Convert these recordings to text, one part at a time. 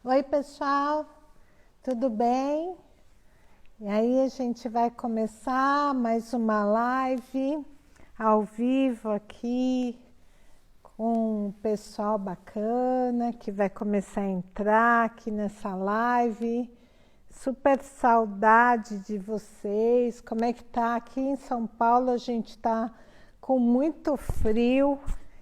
Oi, pessoal, tudo bem? E aí a gente vai começar mais uma live ao vivo aqui com um pessoal bacana que vai começar a entrar aqui nessa live. Super saudade de vocês. Como é que tá? Aqui em São Paulo a gente tá com muito frio.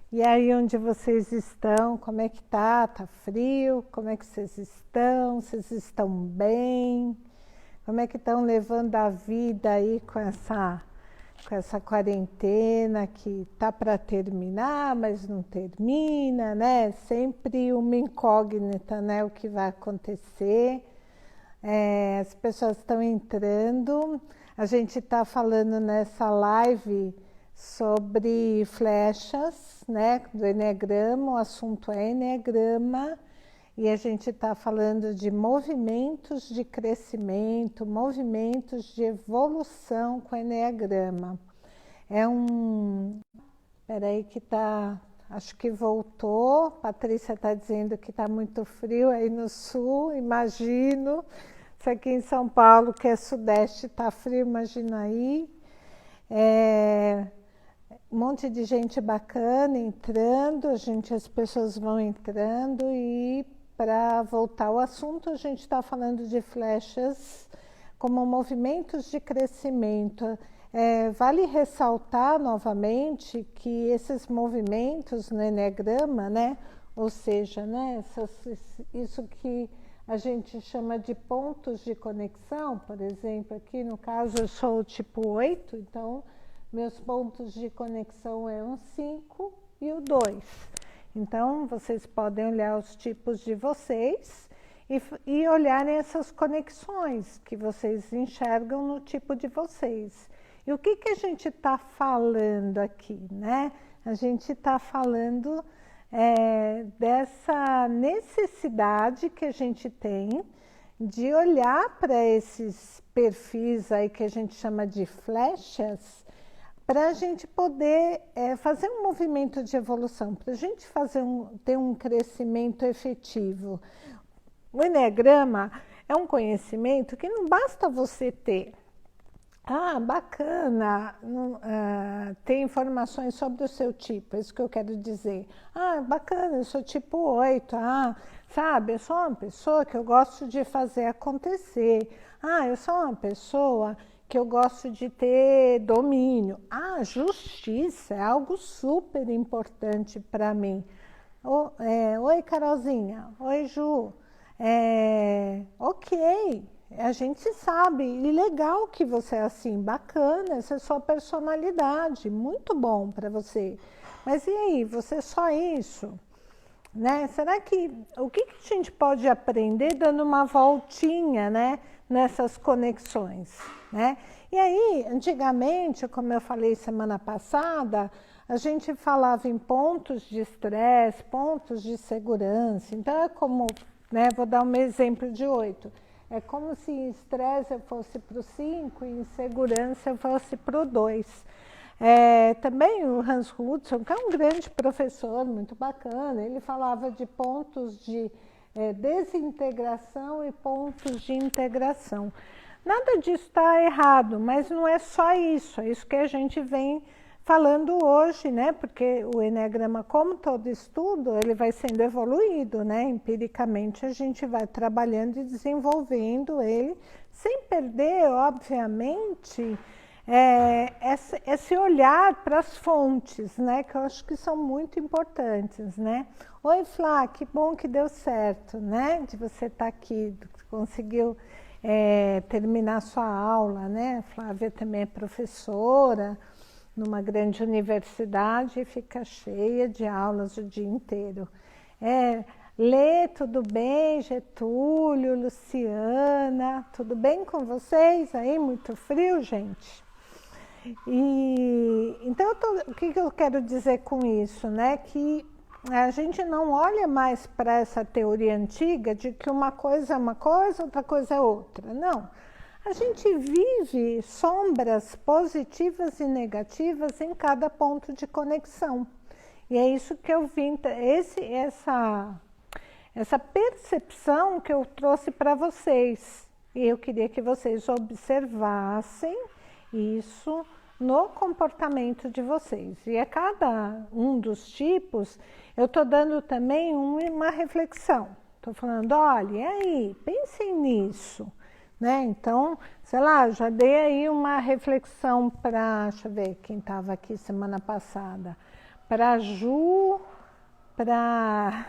E aí onde vocês estão? Como é que tá? Tá frio? Como é que vocês estão? Vocês estão bem? Como é que estão levando a vida aí com essa quarentena que tá para terminar, mas não termina, né? Sempre uma incógnita, né? O que vai acontecer. As pessoas estão entrando. A gente está falando nessa live sobre flechas, né, do Eneagrama. O assunto é Eneagrama e a gente está falando de movimentos de crescimento, movimentos de evolução com o Eneagrama. Peraí que tá, acho que voltou. Patrícia está dizendo que está muito frio aí no sul, imagino. Se aqui em São Paulo, que é sudeste, está frio, imagina aí. Um monte de gente bacana entrando, as pessoas vão entrando e para voltar ao assunto, a gente está falando de flechas como movimentos de crescimento. Vale ressaltar novamente que esses movimentos no Eneagrama, né, ou seja, né, isso que a gente chama de pontos de conexão, por exemplo, aqui no caso eu sou o tipo 8, então meus pontos de conexão é o 5 e o 2. Então, vocês podem olhar os tipos de vocês e olharem essas conexões que vocês enxergam no tipo de vocês. E o que a gente está falando aqui, né? A gente está falando dessa necessidade que a gente tem de olhar para esses perfis aí que a gente chama de flechas, para a gente poder fazer um movimento de evolução, para a gente ter um crescimento efetivo. O Eneagrama é um conhecimento que não basta você ter. Bacana, ter informações sobre o seu tipo, é isso que eu quero dizer. Bacana, eu sou tipo 8, sabe, eu sou uma pessoa que eu gosto de fazer acontecer. Eu sou uma pessoa que eu gosto de ter domínio. Justiça é algo super importante para mim. Oi, Carolzinha. Oi, Ju. Ok, a gente sabe, e legal que você é assim, bacana, essa é a sua personalidade, muito bom para você. Mas e aí, você é só isso? Né? Será que o que a gente pode aprender dando uma voltinha, né, nessas conexões, né? E aí, antigamente, como eu falei semana passada, a gente falava em pontos de estresse, pontos de segurança. Então é como, né, vou dar um exemplo de 8. É como se em estresse eu fosse para o 5 e em segurança eu fosse para o 2. Também o Hans Hudson, que é um grande professor, muito bacana, ele falava de pontos de desintegração e pontos de integração. Nada disso está errado, mas não é só isso, é isso que a gente vem falando hoje, né? Porque o Eneagrama, como todo estudo, ele vai sendo evoluído, né? Empiricamente a gente vai trabalhando e desenvolvendo ele, sem perder, obviamente, esse olhar para as fontes, né? Que eu acho que são muito importantes, né? Oi, Flá, que bom que deu certo, né? De você estar aqui, conseguiu terminar sua aula, né? A Flávia também é professora numa grande universidade e fica cheia de aulas o dia inteiro. Lê, tudo bem? Getúlio, Luciana, tudo bem com vocês aí? Muito frio, gente? Então, o que eu quero dizer com isso, né? Que a gente não olha mais para essa teoria antiga de que uma coisa é uma coisa, outra coisa é outra. Não. A gente vive sombras positivas e negativas em cada ponto de conexão. E é isso que eu vim, essa percepção que eu trouxe para vocês. E eu queria que vocês observassem isso no comportamento de vocês. E a cada um dos tipos, eu estou dando também uma reflexão. Estou falando, olha, e aí, pensem nisso. Né? Então, sei lá, já dei aí uma reflexão para, deixa eu ver quem estava aqui semana passada, para a Ju, para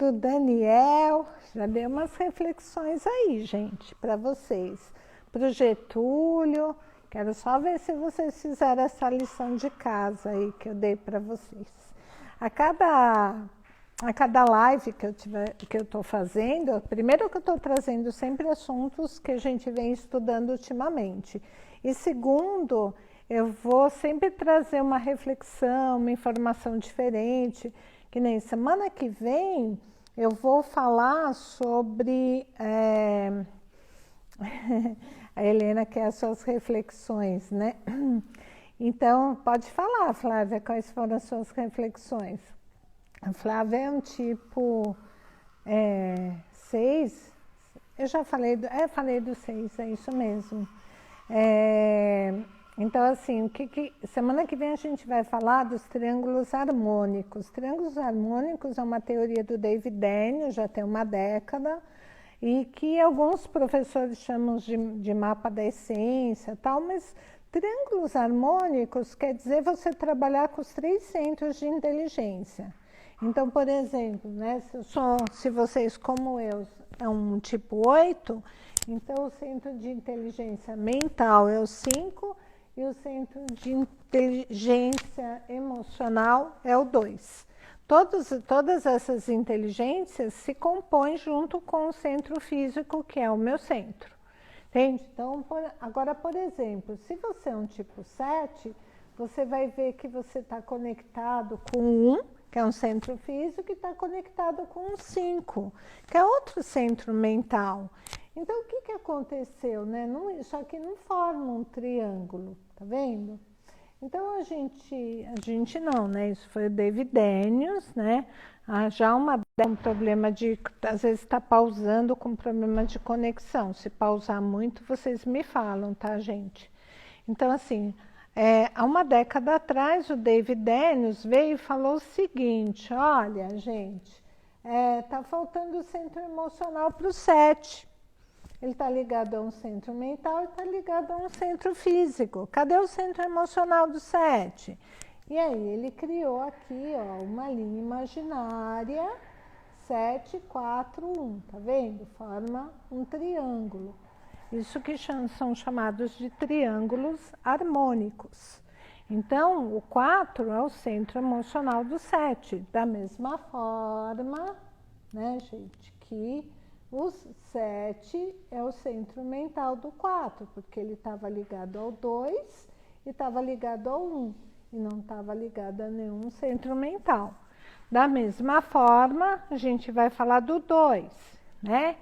o Daniel, já dei umas reflexões aí, gente, para vocês. Para o Getúlio, quero só ver se vocês fizeram essa lição de casa aí que eu dei para vocês. A cada live que eu estou fazendo, primeiro que eu estou trazendo sempre assuntos que a gente vem estudando ultimamente. E segundo, eu vou sempre trazer uma reflexão, uma informação diferente, que nem semana que vem eu vou falar sobre... a Helena quer as suas reflexões, né? Então, pode falar, Flávia, quais foram as suas reflexões? A Flávia é um tipo 6, eu já falei falei do 6, é isso mesmo. Então, assim, semana que vem a gente vai falar dos triângulos harmônicos. Triângulos harmônicos é uma teoria do David Daniels, já tem uma década, e que alguns professores chamam de mapa da essência, tal, mas triângulos harmônicos quer dizer você trabalhar com os 3 centros de inteligência. Então, por exemplo, né, se vocês, como eu, é um tipo 8, então o centro de inteligência mental é o 5 e o centro de inteligência emocional é o 2. Todas essas inteligências se compõem junto com o centro físico, que é o meu centro. Entende? Então, agora, por exemplo, se você é um tipo 7, você vai ver que você está conectado com 1, que é um centro físico, e está conectado com um 5, que é outro centro mental. Então, o que aconteceu? Né? Isso aqui não forma um triângulo, tá vendo? Então, a gente não, né? Isso foi o David Daniels, né? Já um problema de, às vezes está pausando com problema de conexão. Se pausar muito, vocês me falam, tá, gente? Então, assim... há uma década atrás, o David Daniels veio e falou o seguinte, olha, gente, está faltando o centro emocional para o 7. Ele está ligado a um centro mental e está ligado a um centro físico. Cadê o centro emocional do 7? E aí ele criou aqui, ó, uma linha imaginária, 7, 4, 1, tá vendo? Forma um triângulo. Isso que são chamados de triângulos harmônicos. Então, o 4 é o centro emocional do 7. Da mesma forma, né, gente, que o 7 é o centro mental do 4, porque ele estava ligado ao 2 e estava ligado ao 1, e não estava ligado a nenhum centro mental. Da mesma forma, a gente vai falar do 2, né?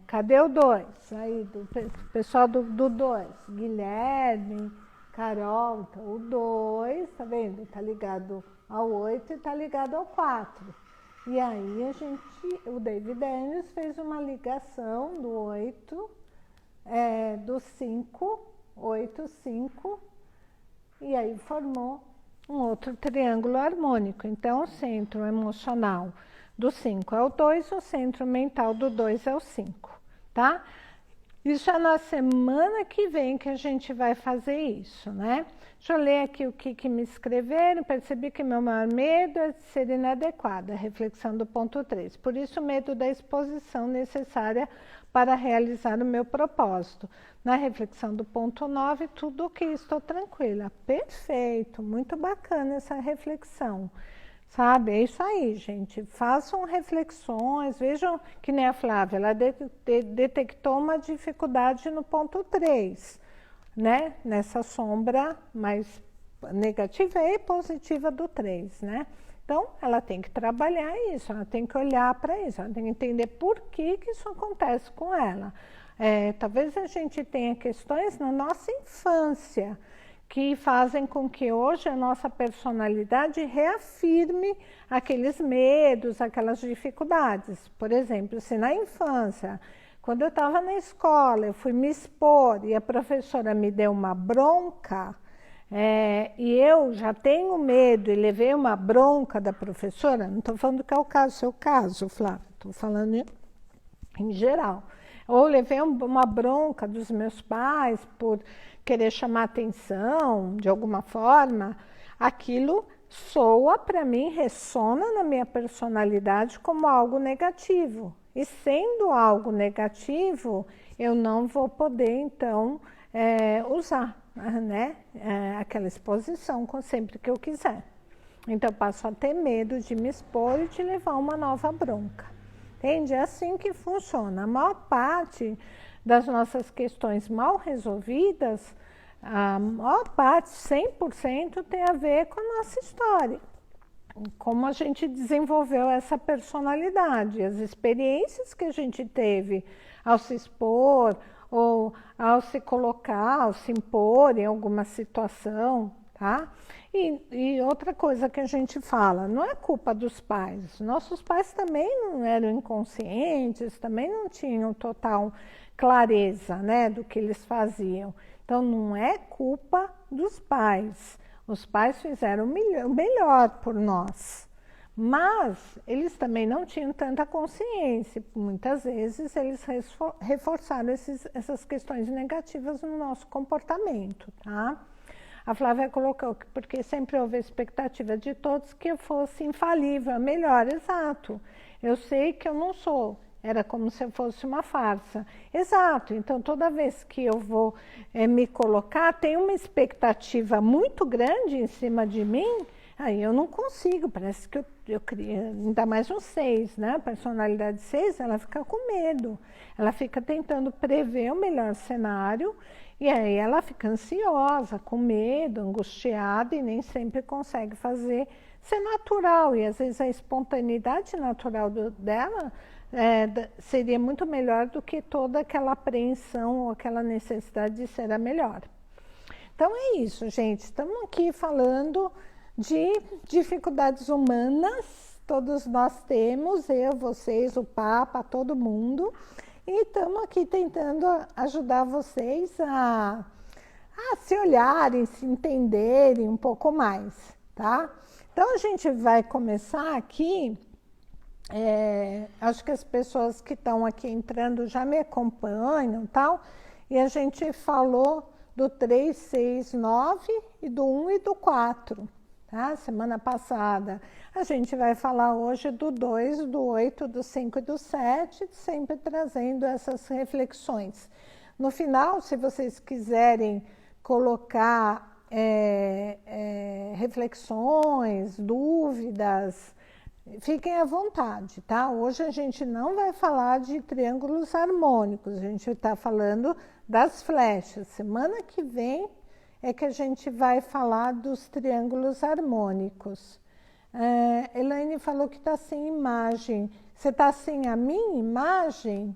Cadê o 2? Aí, do pessoal do 2, Guilherme, Carol, então, o 2, tá vendo? Está ligado ao 8 e está ligado ao 4. E aí o David Daniels fez uma ligação do 8, do 5, 8, 5, e aí formou um outro triângulo harmônico. Então, o centro emocional do 5 é o 2, o centro mental do 2 é o 5, tá? Isso é na semana que vem que a gente vai fazer isso, né? Deixa eu ler aqui o que me escreveram. Percebi que meu maior medo é de ser inadequada, reflexão do ponto 3. Por isso, o medo da exposição necessária para realizar o meu propósito. Na reflexão do ponto 9, tudo ok, estou tranquila. Perfeito, muito bacana essa reflexão. Sabe, é isso aí, gente. Façam reflexões, vejam que nem a Flávia, ela detectou uma dificuldade no ponto 3, né? Nessa sombra mais negativa e positiva do 3, né? Então, ela tem que trabalhar isso, ela tem que olhar para isso, ela tem que entender por que isso acontece com ela. Talvez a gente tenha questões na nossa infância, que fazem com que hoje a nossa personalidade reafirme aqueles medos, aquelas dificuldades. Por exemplo, se na infância, quando eu estava na escola, eu fui me expor e a professora me deu uma bronca, e eu já tenho medo e levei uma bronca da professora, não estou falando que é o caso, seu caso, Flávia, estou falando em geral. Ou levei uma bronca dos meus pais por querer chamar atenção de alguma forma, aquilo soa para mim, ressona na minha personalidade como algo negativo. E sendo algo negativo, eu não vou poder, então, usar, né, aquela exposição sempre que eu quiser. Então, eu passo a ter medo de me expor e de levar uma nova bronca. Entende? É assim que funciona. A maior parte das nossas questões mal resolvidas, a maior parte, 100%, tem a ver com a nossa história. Como a gente desenvolveu essa personalidade, as experiências que a gente teve ao se expor, ou ao se colocar, ao se impor em alguma situação, tá? E outra coisa que a gente fala, não é culpa dos pais. Nossos pais também não eram inconscientes, também não tinham total clareza, né, do que eles faziam. Então, não é culpa dos pais. Os pais fizeram o melhor por nós. Mas eles também não tinham tanta consciência. Muitas vezes eles reforçaram essas questões negativas no nosso comportamento, tá? A Flávia colocou que porque sempre houve a expectativa de todos que eu fosse infalível, melhor, exato. Eu sei que eu não sou, era como se eu fosse uma farsa. Exato, então toda vez que eu vou me colocar, tem uma expectativa muito grande em cima de mim, aí eu não consigo, parece que eu criei, ainda mais um 6, né? A personalidade 6, ela fica com medo, ela fica tentando prever o melhor cenário, e aí ela fica ansiosa, com medo, angustiada e nem sempre consegue fazer ser natural. E às vezes a espontaneidade natural dela seria muito melhor do que toda aquela apreensão ou aquela necessidade de ser a melhor. Então é isso, gente. Estamos aqui falando de dificuldades humanas, todos nós temos, eu, vocês, o Papa, todo mundo. E estamos aqui tentando ajudar vocês a se olharem, se entenderem um pouco mais, tá? Então, a gente vai começar aqui, acho que as pessoas que estão aqui entrando já me acompanham, tal, e a gente falou do 3, 6, 9, e do 1 e do 4, tá? Semana passada. A gente vai falar hoje do 2, do 8, do 5 e do 7, sempre trazendo essas reflexões. No final, se vocês quiserem colocar reflexões, dúvidas, fiquem à vontade, tá? Hoje a gente não vai falar de triângulos harmônicos, a gente está falando das flechas. Semana que vem é que a gente vai falar dos triângulos harmônicos. Elaine falou que está sem imagem. Você está sem a minha imagem?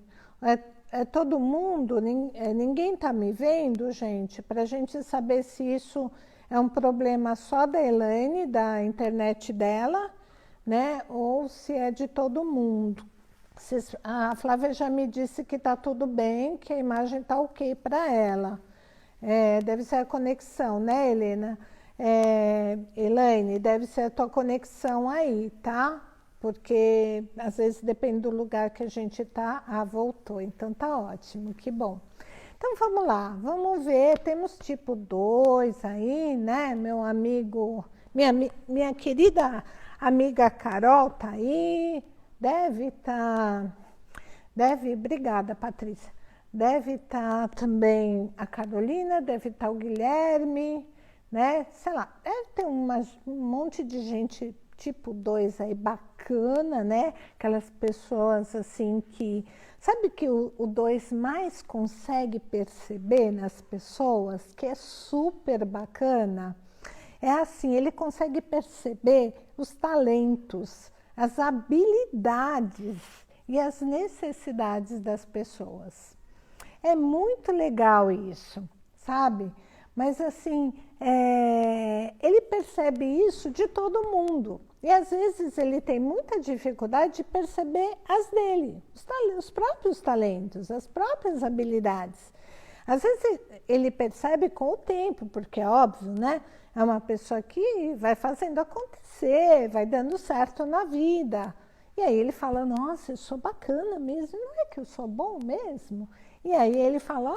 Todo mundo? Ninguém está me vendo, gente? Para a gente saber se isso é um problema só da Elaine, da internet dela, né? Ou se é de todo mundo. A Flávia já me disse que está tudo bem, que a imagem está ok para ela. Deve ser a conexão, né, Helena? Elaine, deve ser a tua conexão aí, tá? Porque às vezes depende do lugar que a gente tá. Voltou, então tá ótimo, que bom. Então vamos lá, vamos ver, temos tipo 2 aí, né? Meu amigo, minha querida amiga Carol tá aí, obrigada, Patrícia. Deve estar também a Carolina, deve estar o Guilherme, né? Sei lá, deve ter um monte de gente tipo 2 aí, bacana, né? Aquelas pessoas assim que... Sabe que o 2 mais consegue perceber nas pessoas, que é super bacana? É assim, ele consegue perceber os talentos, as habilidades e as necessidades das pessoas. É muito legal isso, sabe? mas assim, ele percebe isso de todo mundo. E às vezes ele tem muita dificuldade de perceber as dele, os próprios talentos, as próprias habilidades. Às vezes ele percebe com o tempo, porque é óbvio, né? É uma pessoa que vai fazendo acontecer, vai dando certo na vida. E aí ele fala, nossa, eu sou bacana mesmo, não é que eu sou bom mesmo? E aí ele fala,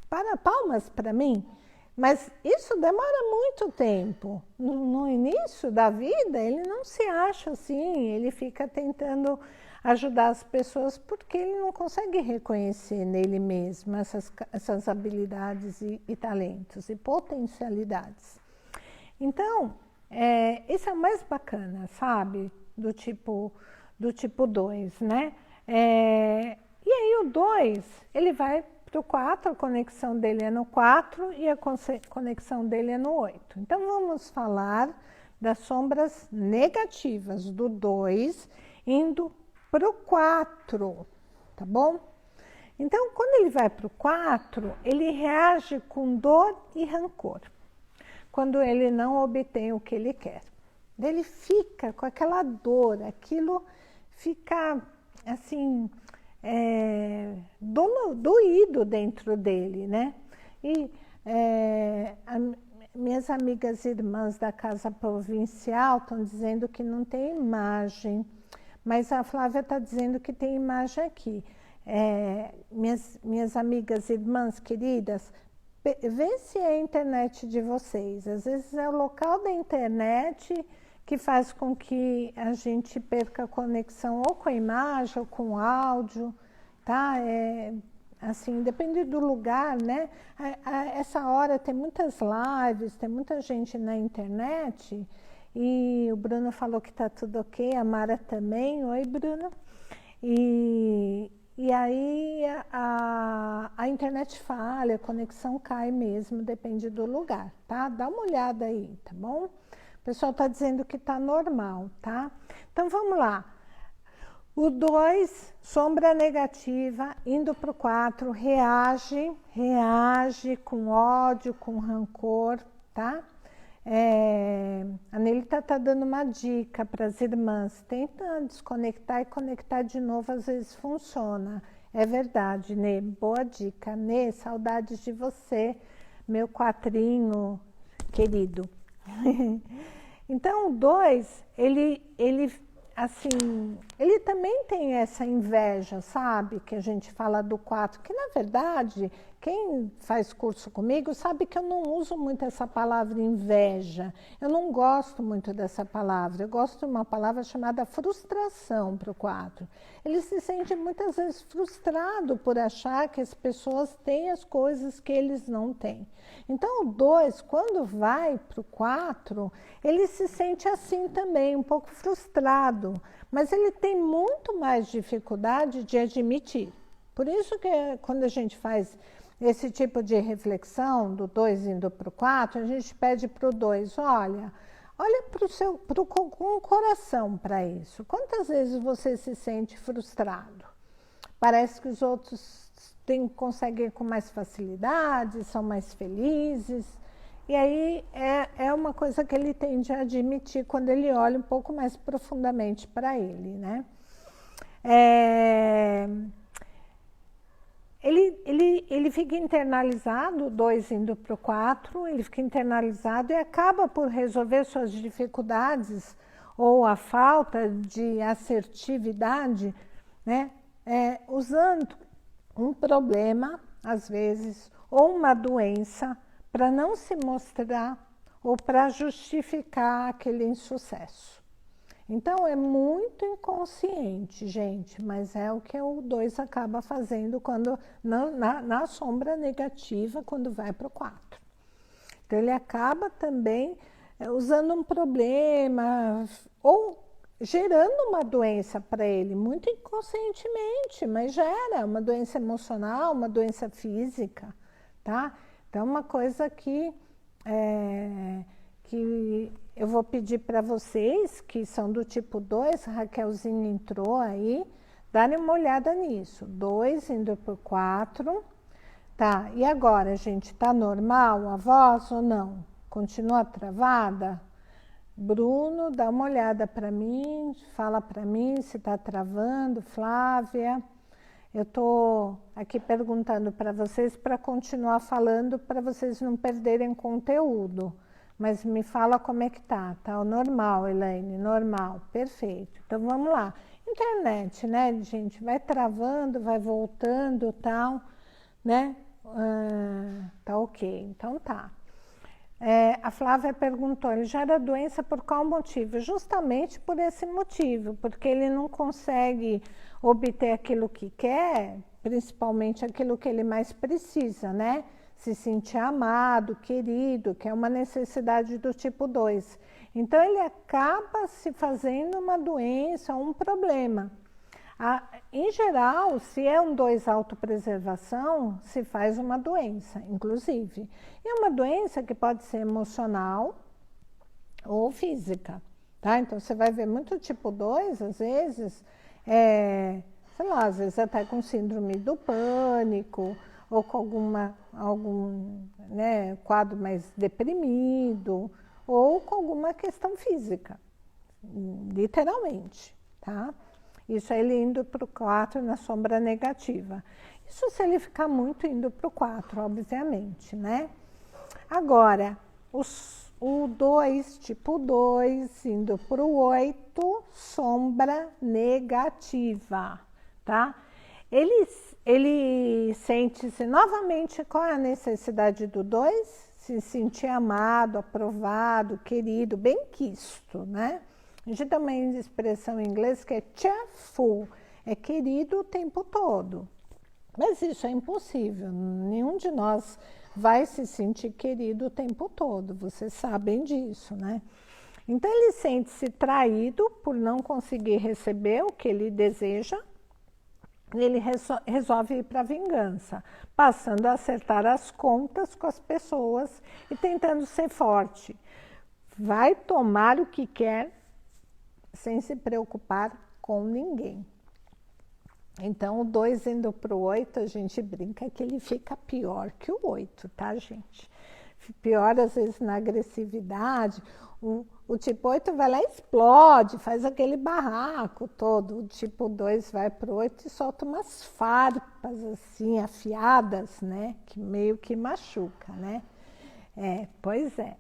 para palmas para mim. Mas isso demora muito tempo. No início da vida, ele não se acha assim, ele fica tentando ajudar as pessoas porque ele não consegue reconhecer nele mesmo essas habilidades e talentos e potencialidades. Então, esse é o mais bacana, sabe? Do tipo 2, né? E aí o 2, ele vai para o 4, a conexão dele é no 4 e a conexão dele é no 8. Então, vamos falar das sombras negativas do 2 indo para o 4, tá bom? Então, quando ele vai para o 4, ele reage com dor e rancor, quando ele não obtém o que ele quer. Ele fica com aquela dor, aquilo fica assim, doído dentro dele, né? E minhas amigas irmãs da Casa Provincial estão dizendo que não tem imagem, mas a Flávia está dizendo que tem imagem aqui. Minhas amigas irmãs queridas, vê se é a internet de vocês. Às vezes é o local da internet que faz com que a gente perca a conexão ou com a imagem ou com o áudio, tá? Assim, depende do lugar, né? Essa hora tem muitas lives, tem muita gente na internet, e o Bruno falou que tá tudo ok, a Mara também. Oi, Bruno. E aí a internet falha, a conexão cai mesmo, depende do lugar, tá? Dá uma olhada aí, tá bom? O pessoal está dizendo que está normal, tá? Então, vamos lá. O 2, sombra negativa, indo para o 4, reage com ódio, com rancor, tá? A Nelita está dando uma dica para as irmãs. Tenta desconectar e conectar de novo, às vezes funciona. É verdade, Nê. Boa dica. Nê, saudades de você, meu quatrinho querido. Então, o 2, ele também tem essa inveja, sabe? Que a gente fala do 4, que na verdade, quem faz curso comigo sabe que eu não uso muito essa palavra inveja. Eu não gosto muito dessa palavra. Eu gosto de uma palavra chamada frustração para o 4. Ele se sente muitas vezes frustrado por achar que as pessoas têm as coisas que eles não têm. Então, o 2, quando vai para o 4, ele se sente assim também, um pouco frustrado. Mas ele tem muito mais dificuldade de admitir. Por isso que quando a gente faz esse tipo de reflexão, do 2 indo para o 4, a gente pede para o 2, olha com o coração para isso. Quantas vezes você se sente frustrado? Parece que os outros conseguem com mais facilidade, são mais felizes. E aí é uma coisa que ele tende a admitir quando ele olha um pouco mais profundamente para ele, né? Ele fica internalizado, o 2 indo para o 4, ele fica internalizado e acaba por resolver suas dificuldades ou a falta de assertividade, né? Usando um problema, às vezes, ou uma doença, para não se mostrar ou para justificar aquele insucesso. Então, é muito inconsciente, gente, mas é o que o 2 acaba fazendo quando na sombra negativa, quando vai para o 4. Então, ele acaba também usando um problema ou gerando uma doença para ele, muito inconscientemente, mas gera uma doença emocional, uma doença física, tá? Então, uma coisa que eu vou pedir para vocês, que são do tipo 2, Raquelzinha entrou aí, darem uma olhada nisso. 2 indo para o 4, Tá, e agora, gente, tá normal a voz ou não? Continua travada? Bruno, dá uma olhada para mim, fala para mim se tá travando, Flávia. Eu tô aqui perguntando para vocês para continuar falando, para vocês não perderem conteúdo. Mas me fala como é que tá. Tá normal, Elaine, normal. Perfeito. Então vamos lá. Internet, né, gente? Vai travando, vai voltando, tal, né? Tá ok. Então tá. A Flávia perguntou, ele gera doença por qual motivo? Justamente por esse motivo, porque ele não consegue obter aquilo que quer, principalmente aquilo que ele mais precisa, né? Se sentir amado, querido, que é uma necessidade do tipo 2. Então, ele acaba se fazendo uma doença, um problema. Em geral, se é um 2 autopreservação, se faz uma doença, inclusive. E é uma doença que pode ser emocional ou física, tá? Então, você vai ver muito tipo 2, às vezes, sei lá, às vezes até com síndrome do pânico, ou com algum né, quadro mais deprimido, ou com alguma questão física, literalmente, tá? Isso é ele indo para o 4 na sombra negativa. Isso se ele ficar muito indo para o 4, obviamente, né? Agora, o 2, tipo 2, indo para o 8, sombra negativa, tá? Ele sente-se novamente, qual é a necessidade do 2? Se sentir amado, aprovado, querido, bem quisto, né? A gente tem uma expressão em inglês que é cheerful, é querido o tempo todo. Mas isso é impossível, nenhum de nós vai se sentir querido o tempo todo, vocês sabem disso, né? Então ele sente-se traído por não conseguir receber o que ele deseja, ele resolve ir para a vingança, passando a acertar as contas com as pessoas e tentando ser forte. Vai tomar o que quer, sem se preocupar com ninguém. Então, o 2 indo para o 8, a gente brinca que ele fica pior que o 8, tá, gente? Pior, às vezes, na agressividade. O tipo 8 vai lá e explode, faz aquele barraco todo. O tipo 2 vai para o 8 e solta umas farpas, assim, afiadas, né? Que meio que machuca, né? Pois é.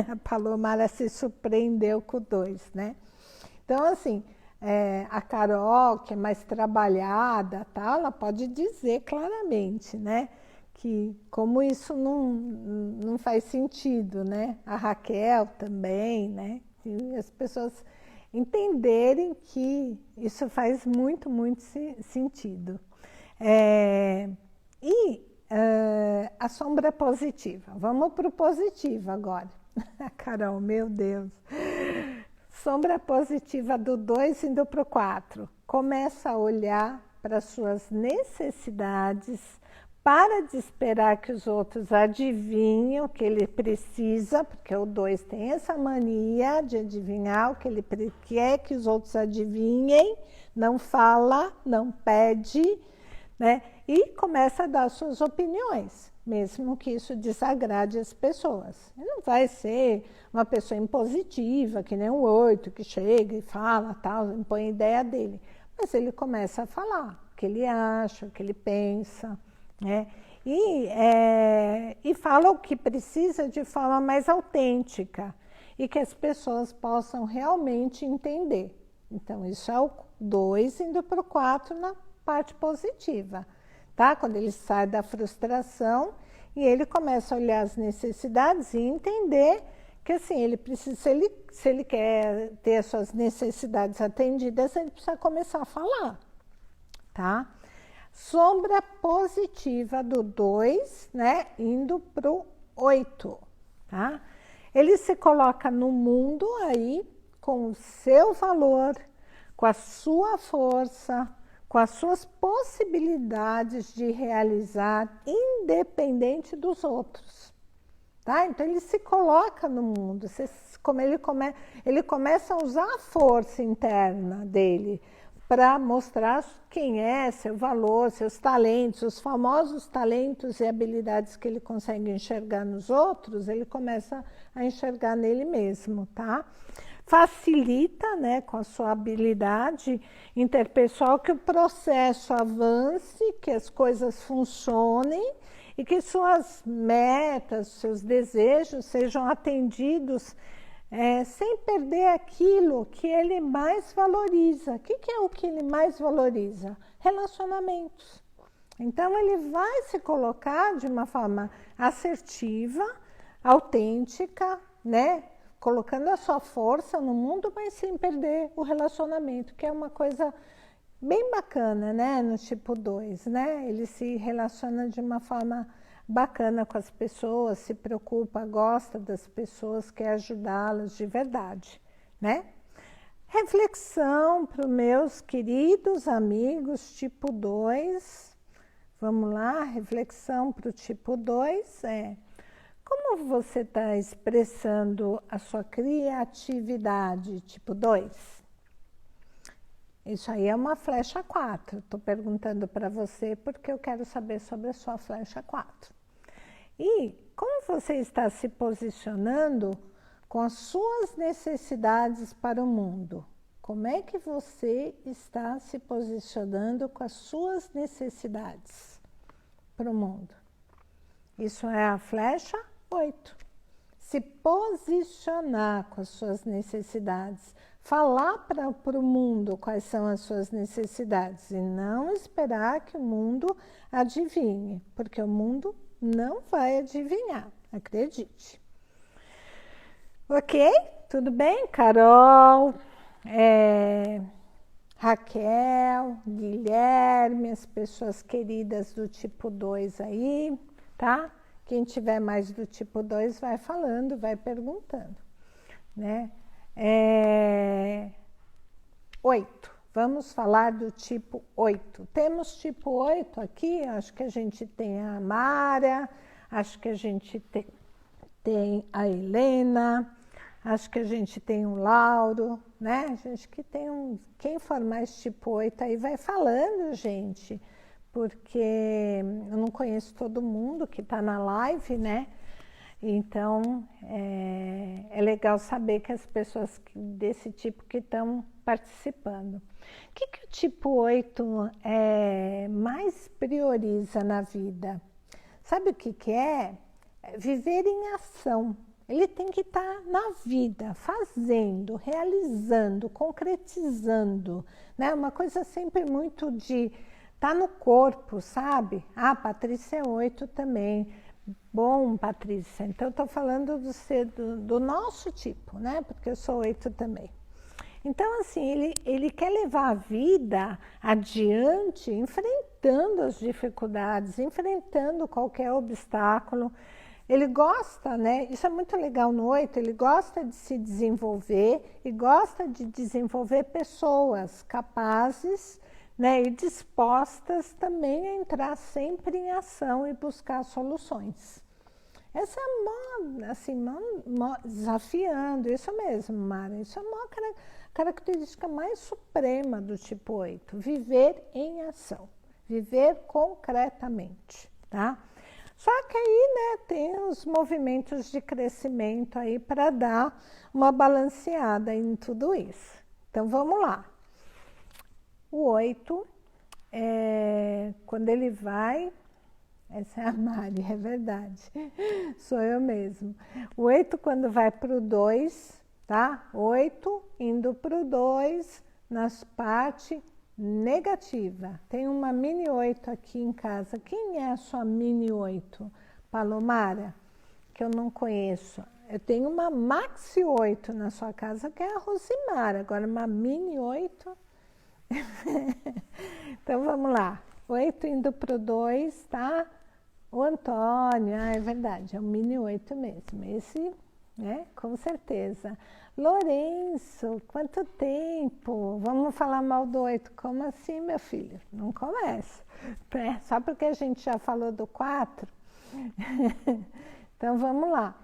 A Palomara se surpreendeu com o 2, né? Então, assim, a Carol, que é mais trabalhada, tá, ela pode dizer claramente, né, que como isso não faz sentido, né? A Raquel também, né? E as pessoas entenderem que isso faz muito, muito sentido. A sombra positiva. Vamos para o positivo agora. Carol, meu Deus. Sombra positiva do 2 indo para o 4. Começa a olhar para suas necessidades, para de esperar que os outros adivinhem o que ele precisa, porque o 2 tem essa mania de adivinhar o que ele quer que os outros adivinhem, não fala, não pede, né? E começa a dar suas opiniões, mesmo que isso desagrade as pessoas. Ele não vai ser uma pessoa impositiva, que nem o 8, que chega e fala, tal, impõe a ideia dele. Mas ele começa a falar o que ele acha, o que ele pensa, né? E fala o que precisa de forma mais autêntica e que as pessoas possam realmente entender. Então, isso é o 2 indo para o 4 na parte positiva, tá? Quando ele sai da frustração e ele começa a olhar as necessidades e entender que, assim, ele precisa, se ele quer ter as suas necessidades atendidas, ele precisa começar a falar, tá? Sombra positiva do 2, né, indo para o 8, tá? Ele se coloca no mundo aí com o seu valor, com a sua força, com as suas possibilidades de realizar, independente dos outros, tá? Então, ele se coloca no mundo, ele começa a usar a força interna dele para mostrar quem é, seu valor, seus talentos, os famosos talentos e habilidades que ele consegue enxergar nos outros, ele começa a enxergar nele mesmo, tá? Facilita, né, com a sua habilidade interpessoal que o processo avance, que as coisas funcionem e que suas metas, seus desejos sejam atendidos sem perder aquilo que ele mais valoriza. O que é o que ele mais valoriza? Relacionamentos. Então, ele vai se colocar de uma forma assertiva, autêntica, né? Colocando a sua força no mundo, mas sem perder o relacionamento, que é uma coisa bem bacana, né? No tipo 2, né? Ele se relaciona de uma forma bacana com as pessoas, se preocupa, gosta das pessoas, quer ajudá-las de verdade, né? Reflexão para os meus queridos amigos tipo 2. Vamos lá, reflexão para o tipo 2 é: como você está expressando a sua criatividade, tipo 2? Isso aí é uma flecha 4. Estou perguntando para você porque eu quero saber sobre a sua flecha 4. E como você está se posicionando com as suas necessidades para o mundo? Como é que você está se posicionando com as suas necessidades para o mundo? Isso é a flecha 8. Se posicionar com as suas necessidades. Falar para o mundo quais são as suas necessidades e não esperar que o mundo adivinhe, porque o mundo não vai adivinhar, acredite. Ok? Tudo bem? Carol, Raquel, Guilherme, as pessoas queridas do tipo 2 aí, tá? Quem tiver mais do tipo 2 vai falando, vai perguntando, né? 8. Vamos falar do tipo 8. Temos tipo 8 aqui, acho que a gente tem a Mara, acho que a gente tem a Helena, acho que a gente tem o Lauro, né? A gente que tem quem for mais tipo 8 aí vai falando, gente, porque eu não conheço todo mundo que está na live, né? Então, é legal saber que as pessoas desse tipo que estão participando. O que o tipo 8 mais prioriza na vida? Sabe o que é? Viver em ação. Ele tem que estar na vida, fazendo, realizando, concretizando, né? Uma coisa sempre muito de estar no corpo, sabe? Ah, Patrícia é 8 também. Bom, Patrícia, então eu estou falando do nosso tipo, né? Porque eu sou 8 também. Então, assim, ele quer levar a vida adiante, enfrentando as dificuldades, enfrentando qualquer obstáculo. Ele gosta, né? Isso é muito legal no 8, ele gosta de se desenvolver e gosta de desenvolver pessoas capazes, né, e dispostas também a entrar sempre em ação e buscar soluções. Essa é assim, desafiando, isso mesmo, Mara, isso é uma característica mais suprema do tipo 8, viver em ação, viver concretamente, tá? Só que aí, né, tem os movimentos de crescimento aí para dar uma balanceada em tudo isso. Então, vamos lá. O 8, quando ele vai... Essa é a Mari, é verdade. Sou eu mesmo. O 8, quando vai para o 2, tá? 8 indo para o 2, nas parte negativa. Tem uma mini 8 aqui em casa. Quem é a sua mini 8? Palomara? Que eu não conheço. Eu tenho uma maxi 8 na sua casa, que é a Rosimara. Agora, uma mini 8... Então, vamos lá. 8 indo para o 2, tá? O Antônio, é verdade, é um mini 8 mesmo. Esse, né, com certeza. Lourenço, quanto tempo? Vamos falar mal do 8. Como assim, meu filho? Não começa. Só porque a gente já falou do 4. Então, vamos lá.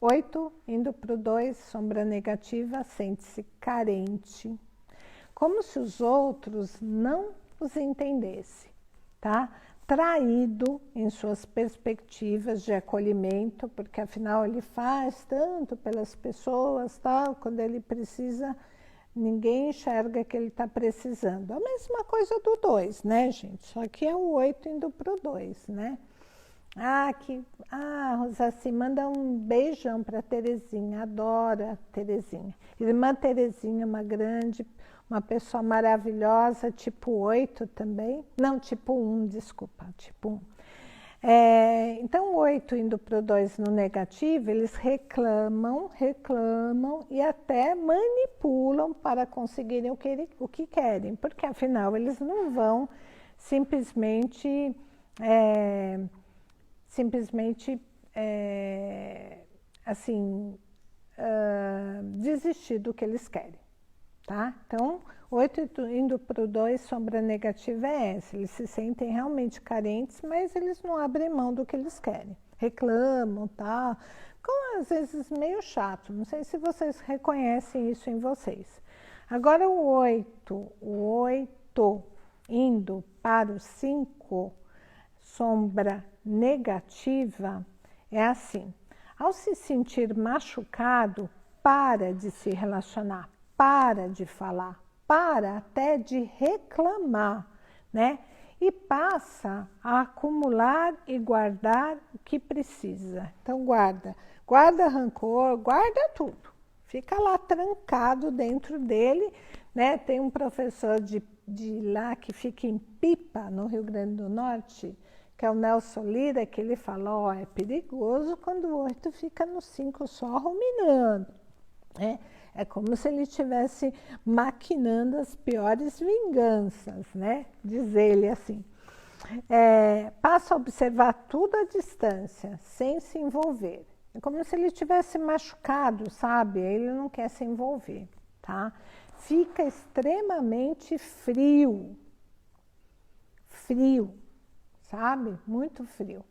8 indo para o 2, sombra negativa, sente-se carente. Como se os outros não os entendessem, tá? Traído em suas perspectivas de acolhimento, porque afinal ele faz tanto pelas pessoas, tal, quando ele precisa, ninguém enxerga que ele está precisando. A mesma coisa do 2, né, gente? Só que é o 8 indo para o 2, né? Rosaci, manda um beijão para Terezinha, adora Terezinha. Irmã Terezinha, uma pessoa maravilhosa, tipo 8 também. Não, tipo 1, desculpa, tipo 1. Então, o 8 indo para o 2 no negativo, eles reclamam e até manipulam para conseguirem o que querem, porque afinal eles não vão simplesmente desistir do que eles querem, tá? Então, 8 indo para o 2, sombra negativa é essa. Eles se sentem realmente carentes, mas eles não abrem mão do que eles querem. Reclamam, tá? Ficam, às vezes, meio chato. Não sei se vocês reconhecem isso em vocês. Agora, o 8 indo para o 5, sombra negativa, é assim. Ao se sentir machucado, para de se relacionar, para de falar, para até de reclamar, né? E passa a acumular e guardar o que precisa. Então, guarda rancor, guarda tudo. Fica lá trancado dentro dele, né? Tem um professor de lá que fica em Pipa, no Rio Grande do Norte, que é o Nelson Lira, que ele fala, é perigoso quando o 8 fica no 5 só ruminando. É como se ele estivesse maquinando as piores vinganças, né? Diz ele assim. Passa a observar tudo à distância, sem se envolver. É como se ele estivesse machucado, sabe? Ele não quer se envolver, tá? Fica extremamente frio, sabe? Muito frio.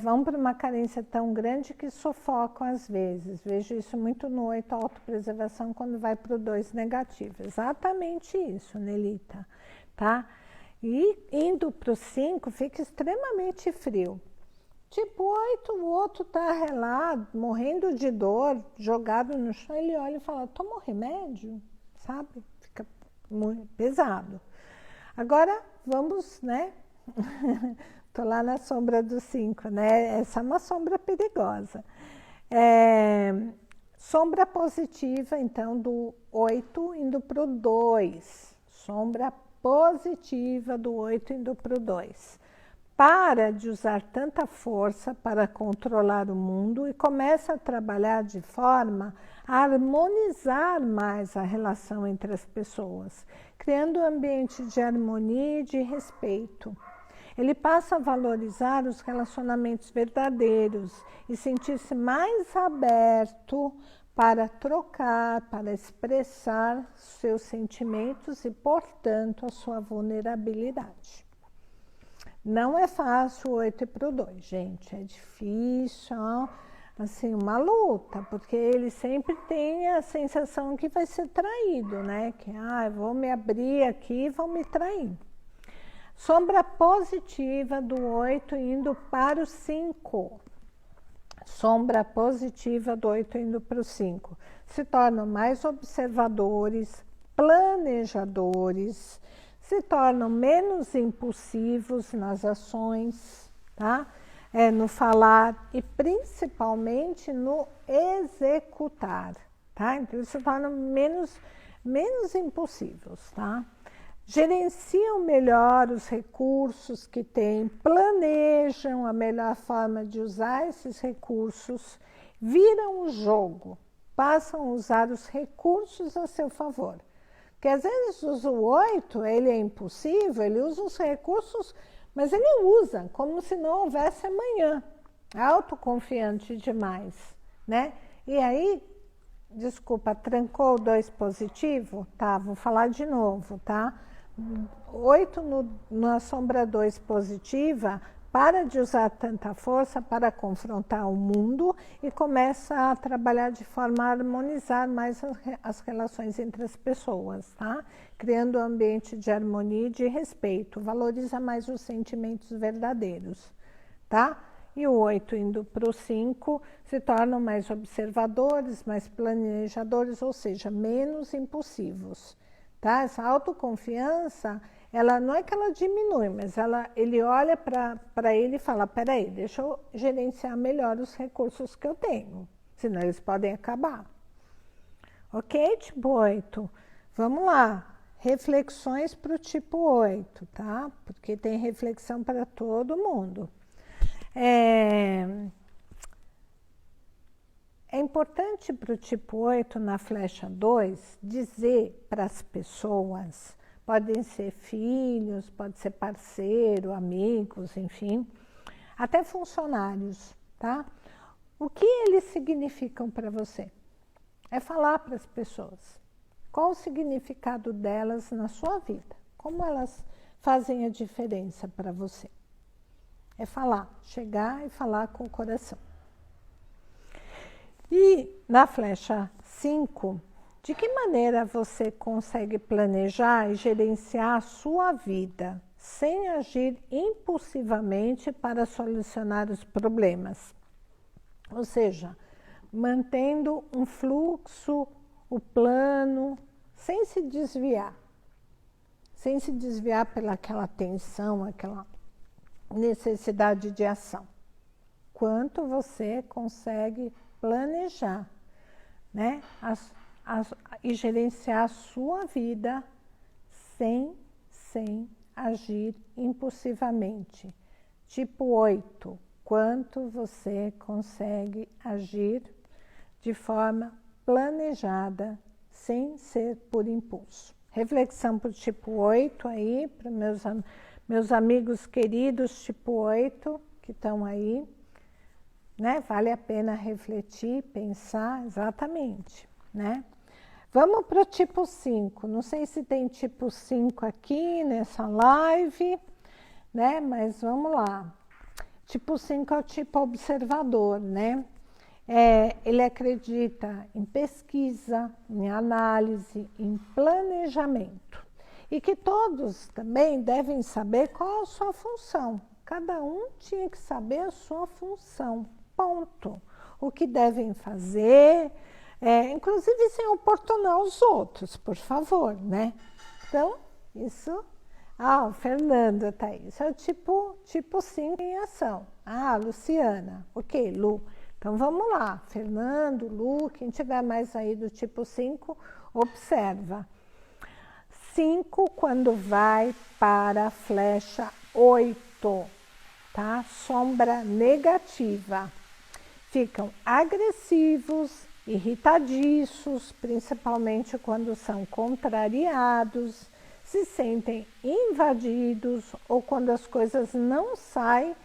Vão para uma carência tão grande que sufocam às vezes. Vejo isso muito no 8, autopreservação, quando vai para o 2 negativo. Exatamente isso, Nelita, tá? E indo para o 5, fica extremamente frio. Tipo 8, o outro tá relado, morrendo de dor, jogado no chão, ele olha e fala, toma um remédio, sabe? Fica muito pesado. Agora, vamos, né? Tô lá na sombra do 5, né? Essa é uma sombra perigosa. Sombra positiva, então, do 8 indo para o 2. Sombra positiva do 8 indo para o 2. Para de usar tanta força para controlar o mundo e começa a trabalhar de forma a harmonizar mais a relação entre as pessoas, criando um ambiente de harmonia e de respeito. Ele passa a valorizar os relacionamentos verdadeiros e sentir-se mais aberto para trocar, para expressar seus sentimentos e, portanto, a sua vulnerabilidade. Não é fácil o 8 para o 2, gente. É difícil, assim, uma luta, porque ele sempre tem a sensação que vai ser traído, né? Que, vou me abrir aqui e vão me trair. Sombra positiva do 8 indo para o 5. Sombra positiva do 8 indo para o 5. Se tornam mais observadores, planejadores, se tornam menos impulsivos nas ações, tá? No falar e principalmente no executar, tá? Então, eles se tornam menos impulsivos, tá? Gerenciam melhor os recursos que têm, planejam a melhor forma de usar esses recursos, viram o jogo, passam a usar os recursos a seu favor. Porque às vezes usa o 8, ele é impulsivo, ele usa os recursos, mas ele usa como se não houvesse amanhã. Autoconfiante demais, né? E aí, desculpa, trancou o 2 positivo? Tá, vou falar de novo, tá? 8 na sombra 2 positiva para de usar tanta força para confrontar o mundo e começa a trabalhar de forma a harmonizar mais as relações entre as pessoas, tá? Criando um ambiente de harmonia e de respeito, valoriza mais os sentimentos verdadeiros, tá? E o 8 indo para o 5 se tornam mais observadores, mais planejadores, ou seja, menos impulsivos, tá? Essa autoconfiança, ela não é que ela diminui, mas ele olha para ele e fala, peraí, deixa eu gerenciar melhor os recursos que eu tenho, senão eles podem acabar. Ok, tipo 8? Vamos lá, reflexões para o tipo 8, tá? Porque tem reflexão para todo mundo. É importante para o tipo 8, na flecha 2, dizer para as pessoas, podem ser filhos, pode ser parceiro, amigos, enfim, até funcionários, tá? O que eles significam para você? É falar para as pessoas qual o significado delas na sua vida, como elas fazem a diferença para você. É falar, chegar e falar com o coração. E na flecha 5, de que maneira você consegue planejar e gerenciar a sua vida sem agir impulsivamente para solucionar os problemas? Ou seja, mantendo um fluxo, o plano, sem se desviar. Sem se desviar pelaquela tensão, aquela necessidade de ação. Quanto você consegue planejar, né? E gerenciar a sua vida sem agir impulsivamente. Tipo 8, quanto você consegue agir de forma planejada, sem ser por impulso. Reflexão para o tipo 8 aí, para meus amigos queridos tipo 8 que estão aí, né? Vale a pena refletir, pensar exatamente, né? Vamos para o tipo 5. Não sei se tem tipo 5 aqui nessa live, né? Mas vamos lá. Tipo 5 é o tipo observador, né? Ele acredita em pesquisa, em análise, em planejamento. E que todos também devem saber qual a sua função. Cada um tinha que saber a sua função, ponto. O que devem fazer, inclusive sem oportunar os outros, por favor, né? Então, isso... o Fernando tá aí. Isso é o tipo 5 em ação. Luciana. Ok, Lu. Então, vamos lá. Fernando, Lu, quem tiver mais aí do tipo 5, observa. 5, quando vai para a flecha 8, tá? Sombra negativa. Ficam agressivos, irritadiços, principalmente quando são contrariados, se sentem invadidos ou quando as coisas não saem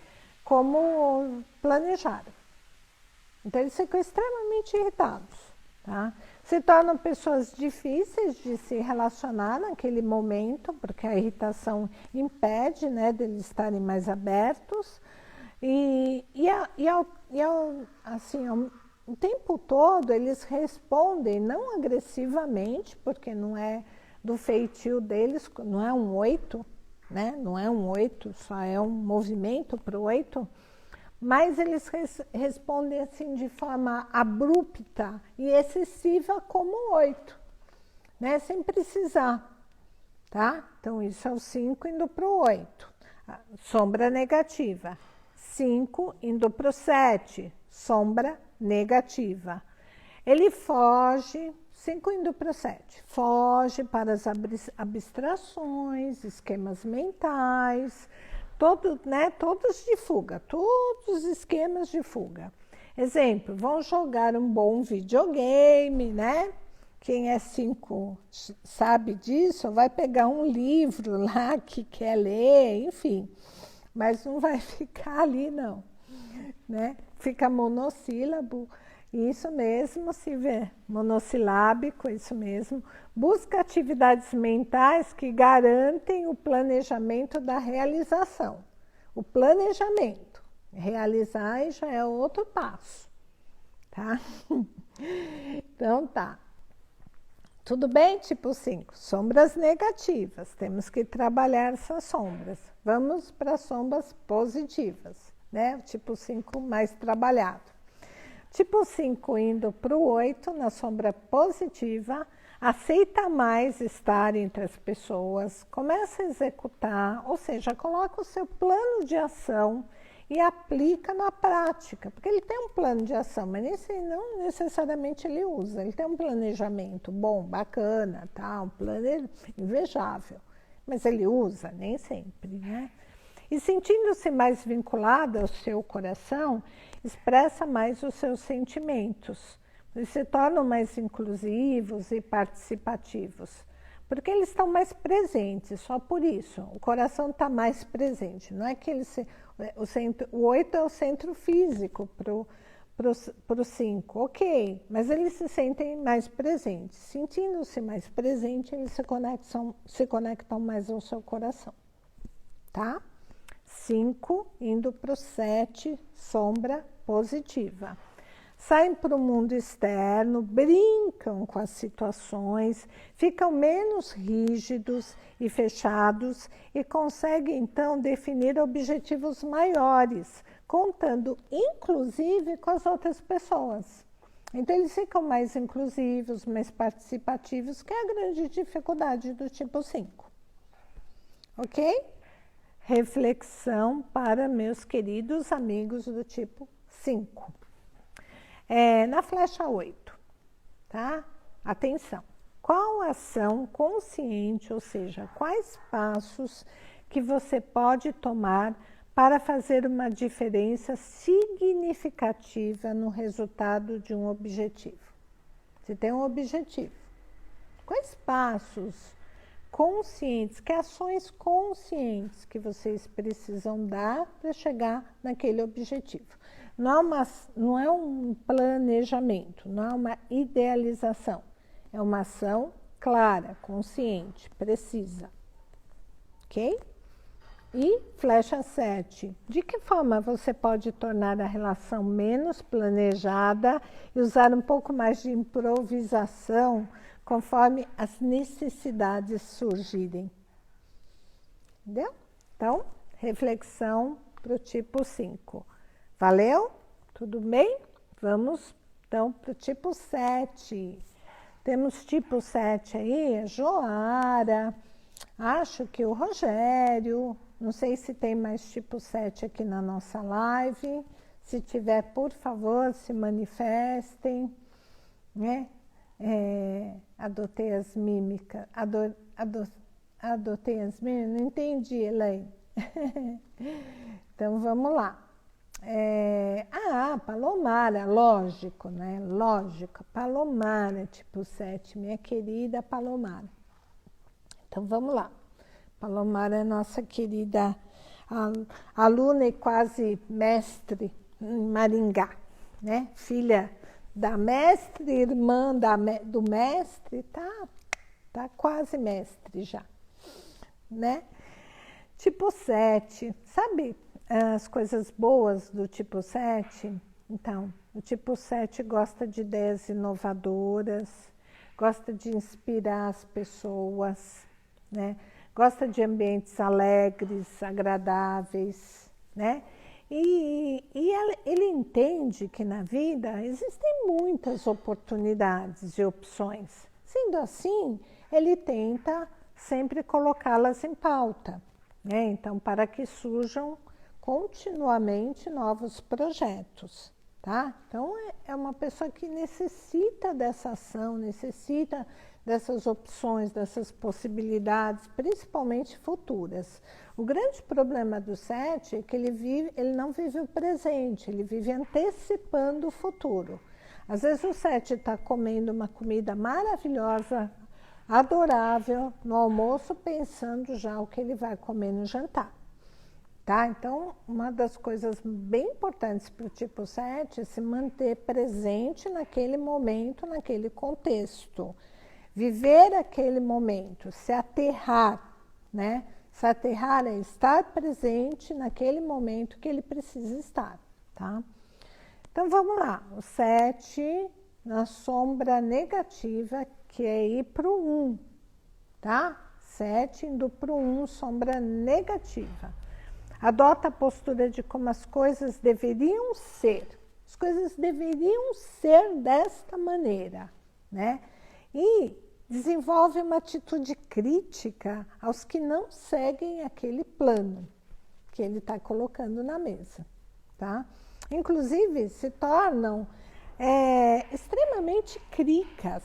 como planejaram. Então, eles ficam extremamente irritados, tá? Se tornam pessoas difíceis de se relacionar naquele momento, porque a irritação impede, né, deles estarem mais abertos. Assim, o tempo todo eles respondem, não agressivamente, porque não é do feitio deles, não é um 8, né? Não é um 8, só é um movimento para o 8, mas eles respondem assim de forma abrupta e excessiva como 8, né? Sem precisar, tá? Então, isso é o 5 indo para o 8, sombra negativa. 5 indo para o 7, sombra negativa. Ele foge, 5 indo para o 7, foge para as abstrações, esquemas mentais, todos de fuga, todos os esquemas de fuga. Exemplo, vão jogar um bom videogame, né? Quem é 5 sabe disso, vai pegar um livro lá que quer ler, enfim, mas não vai ficar ali não, né? Fica monossílabo, isso mesmo, se vê, monossilábico, isso mesmo. Busca atividades mentais que garantem o planejamento da realização. o planejamento. Realizar aí já é outro passo, tá? Então tá. Tudo bem, tipo 5? Sombras negativas. Temos que trabalhar essas sombras. Vamos para as sombras positivas, né? O tipo 5 mais trabalhado. Tipo 5 indo para o 8, na sombra positiva, aceita mais estar entre as pessoas, começa a executar, ou seja, coloca o seu plano de ação e aplica na prática, porque ele tem um plano de ação, mas não necessariamente ele usa, ele tem um planejamento bom, bacana, tá? Um plano invejável, mas ele usa, nem sempre, né? E sentindo-se mais vinculado ao seu coração, expressa mais os seus sentimentos, eles se tornam mais inclusivos e participativos, porque eles estão mais presentes, só por isso. O coração está mais presente. Não é que o 8 é o centro físico para o 5, ok, mas eles se sentem mais presentes. Sentindo-se mais presente, eles se conectam mais ao seu coração. Tá? 5 indo para o 7, sombra positiva. Saem para o mundo externo, brincam com as situações, ficam menos rígidos e fechados e conseguem, então, definir objetivos maiores, contando, inclusive, com as outras pessoas. Então, eles ficam mais inclusivos, mais participativos, que é a grande dificuldade do tipo 5. Ok? Reflexão para meus queridos amigos do tipo 5. Na flecha 8, tá? Atenção. Qual ação consciente, ou seja, quais passos que você pode tomar para fazer uma diferença significativa no resultado de um objetivo? Você tem um objetivo. Quais passos conscientes, que ações conscientes que vocês precisam dar para chegar naquele objetivo? Não é um planejamento, não é uma idealização. É uma ação clara, consciente, precisa. Ok? E flecha 7. De que forma você pode tornar a relação menos planejada e usar um pouco mais de improvisação conforme as necessidades surgirem? Entendeu? Então, reflexão para o tipo 5. Valeu? Tudo bem? Vamos, então, para o tipo 7. Temos tipo 7 aí, a Joara, acho que o Rogério, não sei se tem mais tipo 7 aqui na nossa live. Se tiver, por favor, se manifestem, né? Adotei as mímicas, adotei as mímicas, não entendi, Elaine. Então, vamos lá. Palomara, lógico, né? Lógico, Palomara, tipo 7, minha querida Palomara. Então, vamos lá. Palomara é nossa querida aluna e quase mestre em Maringá, né? Filha da mestre, irmã do mestre, tá quase mestre já, né? Tipo 7, sabe as coisas boas do tipo 7? Então, o tipo 7 gosta de ideias inovadoras, gosta de inspirar as pessoas, né? Gosta de ambientes alegres, agradáveis, né? E ele entende que na vida existem muitas oportunidades e opções. Sendo assim, ele tenta sempre colocá-las em pauta, né? Então, para que surjam continuamente novos projetos, tá? Então, é uma pessoa que necessita dessa ação, necessita dessas opções, dessas possibilidades, principalmente futuras. O grande problema do 7 é que ele não vive o presente, ele vive antecipando o futuro. Às vezes o 7 está comendo uma comida maravilhosa, adorável, no almoço, pensando já o que ele vai comer no jantar. Tá? Então, uma das coisas bem importantes para o tipo 7 é se manter presente naquele momento, naquele contexto. Viver aquele momento, se aterrar, né? Saterhara é estar presente naquele momento que ele precisa estar, tá? Então, vamos lá. O 7 na sombra negativa, que é ir para o 1, tá? 7 indo para o 1, sombra negativa. Adota a postura de como as coisas deveriam ser. As coisas deveriam ser desta maneira, né? E desenvolve uma atitude crítica aos que não seguem aquele plano que ele está colocando na mesa, tá? Inclusive, se tornam extremamente cricas,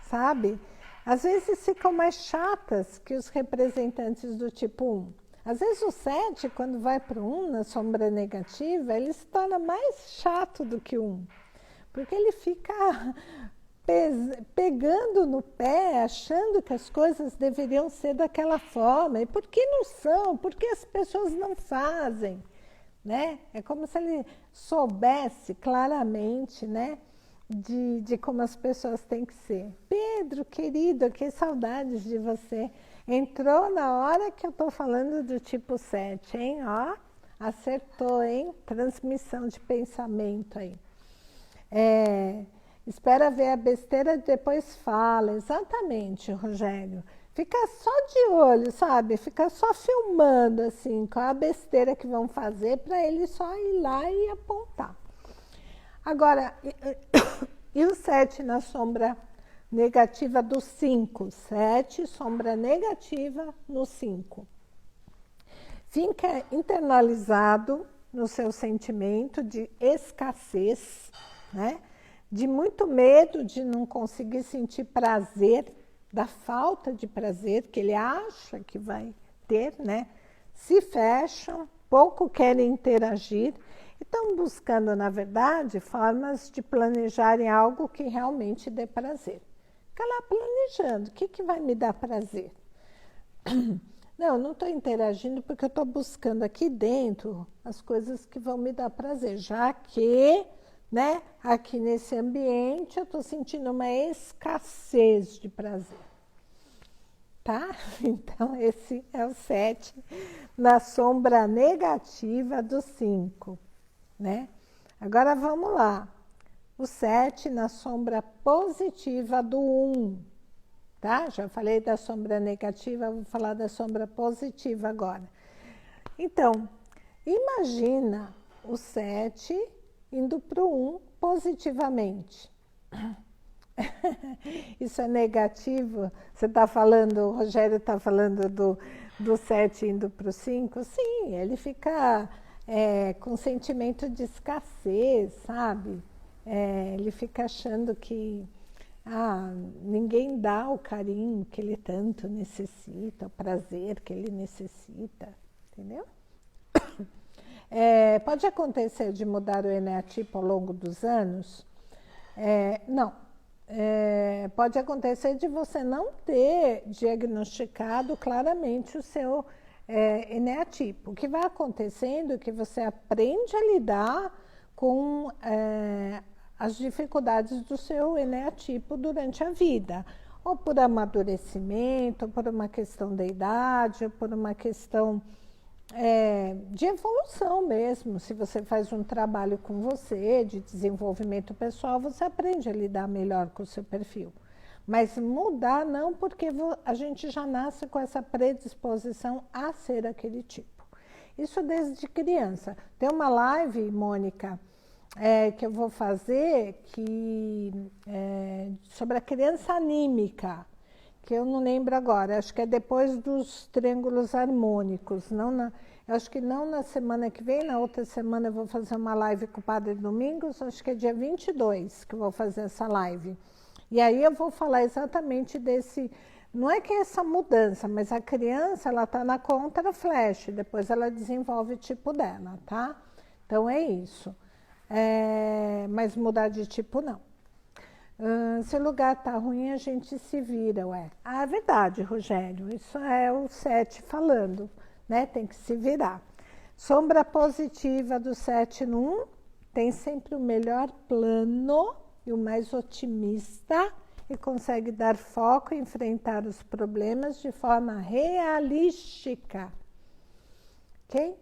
sabe? Às vezes ficam mais chatas que os representantes do tipo 1. Às vezes o 7, quando vai para o 1, na sombra negativa, ele se torna mais chato do que o 1. Porque ele fica pegando no pé, achando que as coisas deveriam ser daquela forma. E por que não são? Por que as pessoas não fazem? Né? É como se ele soubesse claramente, né, de como as pessoas têm que ser. Pedro, querido, que saudades de você. Entrou na hora que eu estou falando do tipo 7, hein? Ó, acertou, hein? Transmissão de pensamento aí. Espera ver a besteira e depois fala. Exatamente, Rogério. Fica só de olho, sabe? Fica só filmando, assim, qual a besteira que vão fazer para ele só ir lá e apontar. Agora, e o 7 na sombra negativa do 5? 7, sombra negativa no 5. Fica internalizado no seu sentimento de escassez, né? De muito medo de não conseguir sentir prazer, da falta de prazer que ele acha que vai ter, né? Se fecham, pouco querem interagir e estão buscando, na verdade, formas de planejarem algo que realmente dê prazer. Fica lá planejando, o que vai me dar prazer? Não estou interagindo porque eu estou buscando aqui dentro as coisas que vão me dar prazer, já que, né, aqui nesse ambiente eu estou sentindo uma escassez de prazer. Tá? Então, esse é o 7 na sombra negativa do 5, né? Agora, vamos lá. O 7 na sombra positiva do 1, tá? Já falei da sombra negativa, vou falar da sombra positiva agora. Então, imagina o 7 indo para o 1 positivamente. Isso é negativo? Você está falando, o Rogério está falando do 7 indo para o 5? Sim, ele fica com sentimento de escassez, sabe? Ele fica achando que ninguém dá o carinho que ele tanto necessita, o prazer que ele necessita, entendeu? Pode acontecer de mudar o eneatipo ao longo dos anos? Não. Pode acontecer de você não ter diagnosticado claramente o seu eneatipo. O que vai acontecendo é que você aprende a lidar com as dificuldades do seu eneatipo durante a vida, ou por amadurecimento, ou por uma questão da idade, ou por uma questão de evolução mesmo. Se você faz um trabalho com você, de desenvolvimento pessoal, você aprende a lidar melhor com o seu perfil. Mas mudar não, porque a gente já nasce com essa predisposição a ser aquele tipo. Isso desde criança. Tem uma live, Mônica, que eu vou fazer sobre a criança anímica, que eu não lembro agora, acho que é depois dos triângulos harmônicos. Eu acho que não na semana que vem, na outra semana eu vou fazer uma live com o Padre Domingos, acho que é dia 22 que eu vou fazer essa live. E aí eu vou falar exatamente desse, não é que é essa mudança, mas a criança, ela está na contra-flash, depois ela desenvolve o tipo dela, tá? Então é isso. Mas mudar de tipo não. Se o lugar está ruim, a gente se vira, ué. É verdade, Rogério, isso é o 7 falando, né? Tem que se virar. Sombra positiva do 7 no 1 tem sempre o melhor plano e o mais otimista e consegue dar foco e enfrentar os problemas de forma realística. Ok?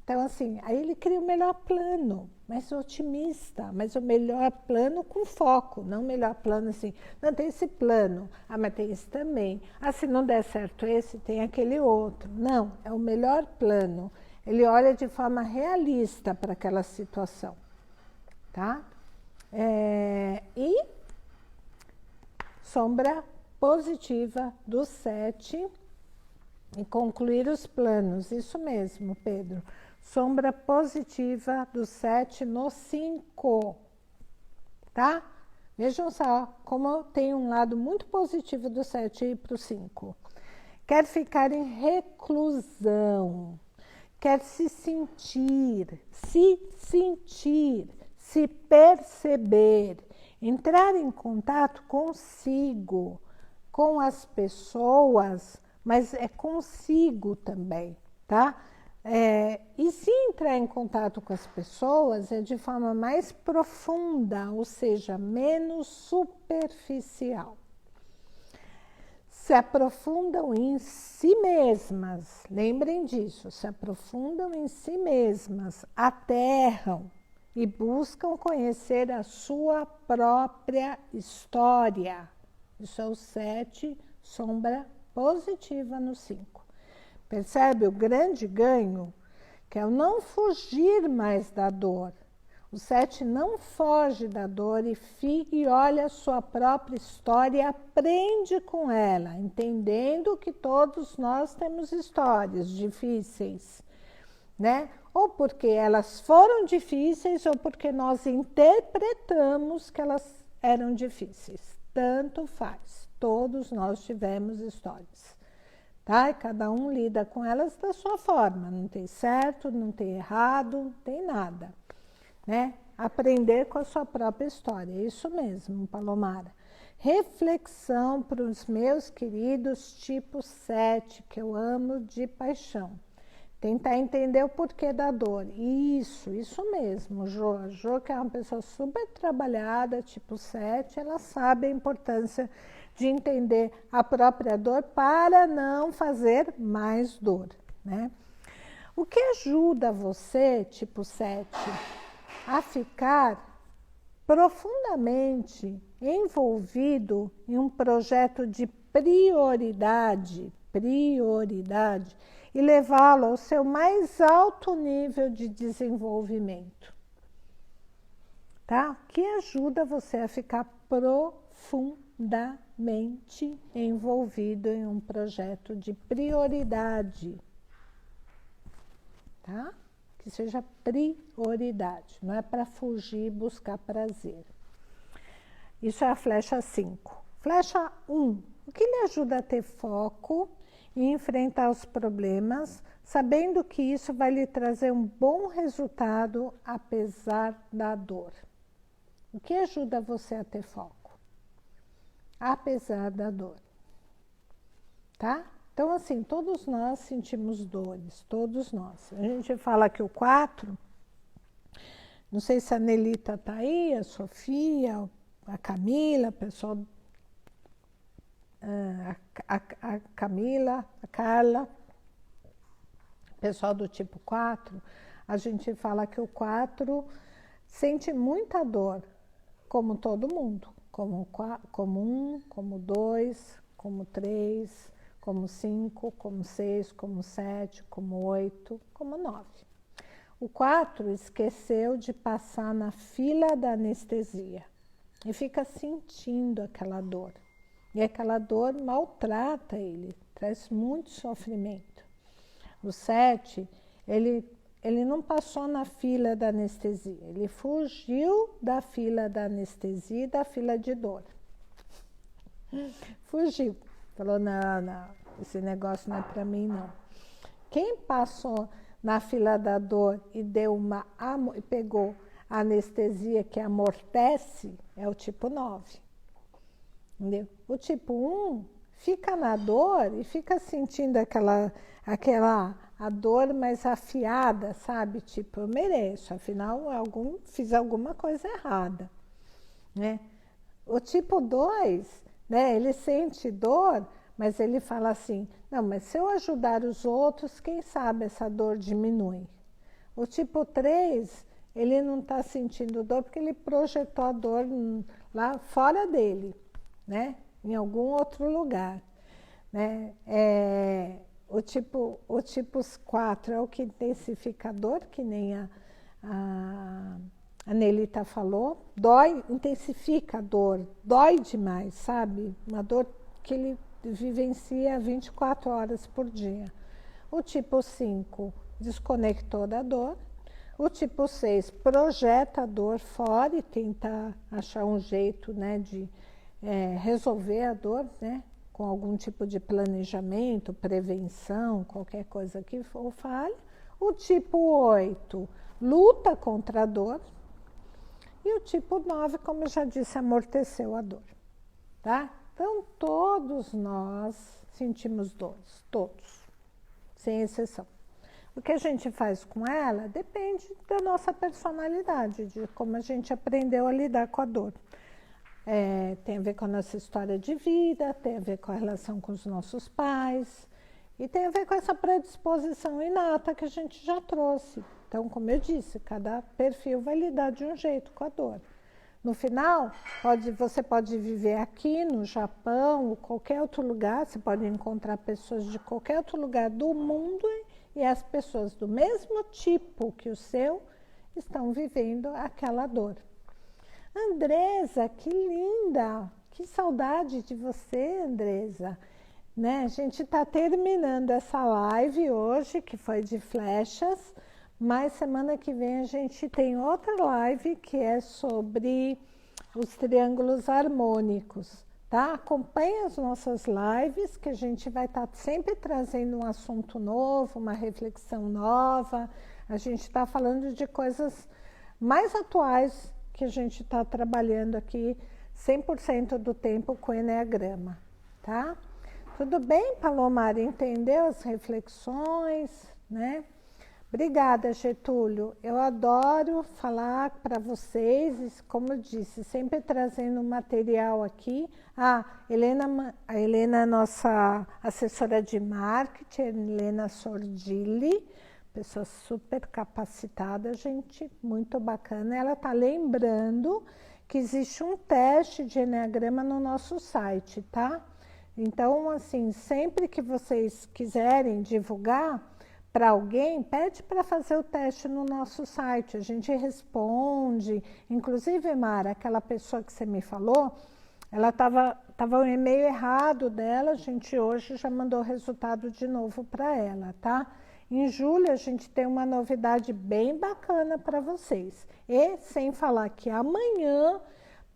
Então, assim, aí ele cria o melhor plano, mais otimista, mas o melhor plano com foco, não o melhor plano assim, não tem esse plano, mas tem esse também. Se não der certo esse, tem aquele outro. Não, é o melhor plano. Ele olha de forma realista para aquela situação, tá? E sombra positiva do 7 e concluir os planos. Isso mesmo, Pedro. Sombra positiva do 7 no 5, tá? Vejam só como tem um lado muito positivo do 7 para o 5. Quer ficar em reclusão, quer se perceber, entrar em contato consigo, com as pessoas, mas é consigo também, tá? E se entrar em contato com as pessoas é de forma mais profunda, ou seja, menos superficial. Se aprofundam em si mesmas, lembrem disso, se aprofundam em si mesmas, aterram e buscam conhecer a sua própria história. Isso é o 7, sombra positiva no 5. Percebe o grande ganho? Que é o não fugir mais da dor. O 7 não foge da dor e fica e olha a sua própria história e aprende com ela, entendendo que todos nós temos histórias difíceis, né? Ou porque elas foram difíceis ou porque nós interpretamos que elas eram difíceis. Tanto faz. Todos nós tivemos histórias. Tá? E cada um lida com elas da sua forma, não tem certo, não tem errado, não tem nada, né? Aprender com a sua própria história, isso mesmo, Palomara. Reflexão para os meus queridos tipo 7, que eu amo de paixão. Tentar entender o porquê da dor. Isso mesmo, Jo. A Jo, que é uma pessoa super trabalhada, tipo 7, ela sabe a importância de entender a própria dor para não fazer mais dor, né? O que ajuda você, tipo 7, a ficar profundamente envolvido em um projeto de prioridade, e levá-lo ao seu mais alto nível de desenvolvimento. Tá? O que ajuda você a ficar profundamente envolvido em um projeto de prioridade, tá? Que seja prioridade, não é para fugir e buscar prazer. Isso é a flecha 5. Flecha 1. O que lhe ajuda a ter foco e enfrentar os problemas, sabendo que isso vai lhe trazer um bom resultado apesar da dor? O que ajuda você a ter foco? Apesar da dor. Tá? Então, assim, todos nós sentimos dores, todos nós. A gente fala que o 4, não sei se a Nelita está aí, a Sofia, a Camila, a pessoa, a Camila, a Carla, pessoal do tipo 4, a gente fala que o 4 sente muita dor, como todo mundo, como 1, como 2, como 3, como 5, como 6, como 7, como 8, como 9. O 4 esqueceu de passar na fila da anestesia e fica sentindo aquela dor. E aquela dor maltrata ele, traz muito sofrimento. O 7, ele não passou na fila da anestesia, ele fugiu da fila da anestesia e da fila de dor. Fugiu. Falou, não, esse negócio não é para mim, não. Quem passou na fila da dor e pegou a anestesia que amortece é o tipo 9. Entendeu? O tipo 1 fica na dor e fica sentindo a dor mais afiada, sabe? Tipo, eu mereço, afinal fiz alguma coisa errada, né? O tipo 2 né? Ele sente dor, mas ele fala assim, não, mas se eu ajudar os outros, quem sabe essa dor diminui. O tipo 3, ele não está sentindo dor porque ele projetou a dor lá fora dele, né? Em algum outro lugar, né? O tipo 4 é o que intensifica a dor, que nem a Nelita falou. Dói, intensifica a dor, dói demais, sabe? Uma dor que ele vivencia 24 horas por dia. O tipo 5 desconectou da dor. O tipo 6 projeta a dor fora e tenta achar um jeito, né, de resolver a dor, né, com algum tipo de planejamento, prevenção, qualquer coisa que for falha. O tipo 8 luta contra a dor. E o tipo 9, como eu já disse, amorteceu a dor. Tá? Então, todos nós sentimos dores, todos, sem exceção. O que a gente faz com ela depende da nossa personalidade, de como a gente aprendeu a lidar com a dor. Tem a ver com a nossa história de vida, tem a ver com a relação com os nossos pais e tem a ver com essa predisposição inata que a gente já trouxe. Então, como eu disse, cada perfil vai lidar de um jeito com a dor. No final, você pode viver aqui no Japão ou qualquer outro lugar, você pode encontrar pessoas de qualquer outro lugar do mundo e as pessoas do mesmo tipo que o seu estão vivendo aquela dor. Andresa, que linda! Que saudade de você, Andresa! Né? A gente está terminando essa live hoje, que foi de flechas, mas semana que vem a gente tem outra live que é sobre os triângulos harmônicos, tá? Acompanhe as nossas lives, que a gente vai estar sempre trazendo um assunto novo, uma reflexão nova. A gente está falando de coisas mais atuais que a gente está trabalhando aqui 100% do tempo com o Eneagrama, tá? Tudo bem, Palomar? Entendeu as reflexões, né? Obrigada, Getúlio. Eu adoro falar para vocês, como eu disse, sempre trazendo material aqui. A Helena é nossa assessora de marketing, Helena Sordilli, pessoa super capacitada, gente, muito bacana. Ela está lembrando que existe um teste de Eneagrama no nosso site, tá? Então, assim, sempre que vocês quiserem divulgar para alguém, pede para fazer o teste no nosso site, a gente responde. Inclusive, Mara, aquela pessoa que você me falou, ela tava o e-mail errado dela, a gente hoje já mandou o resultado de novo para ela, tá? Em julho a gente tem uma novidade bem bacana para vocês. E sem falar que amanhã,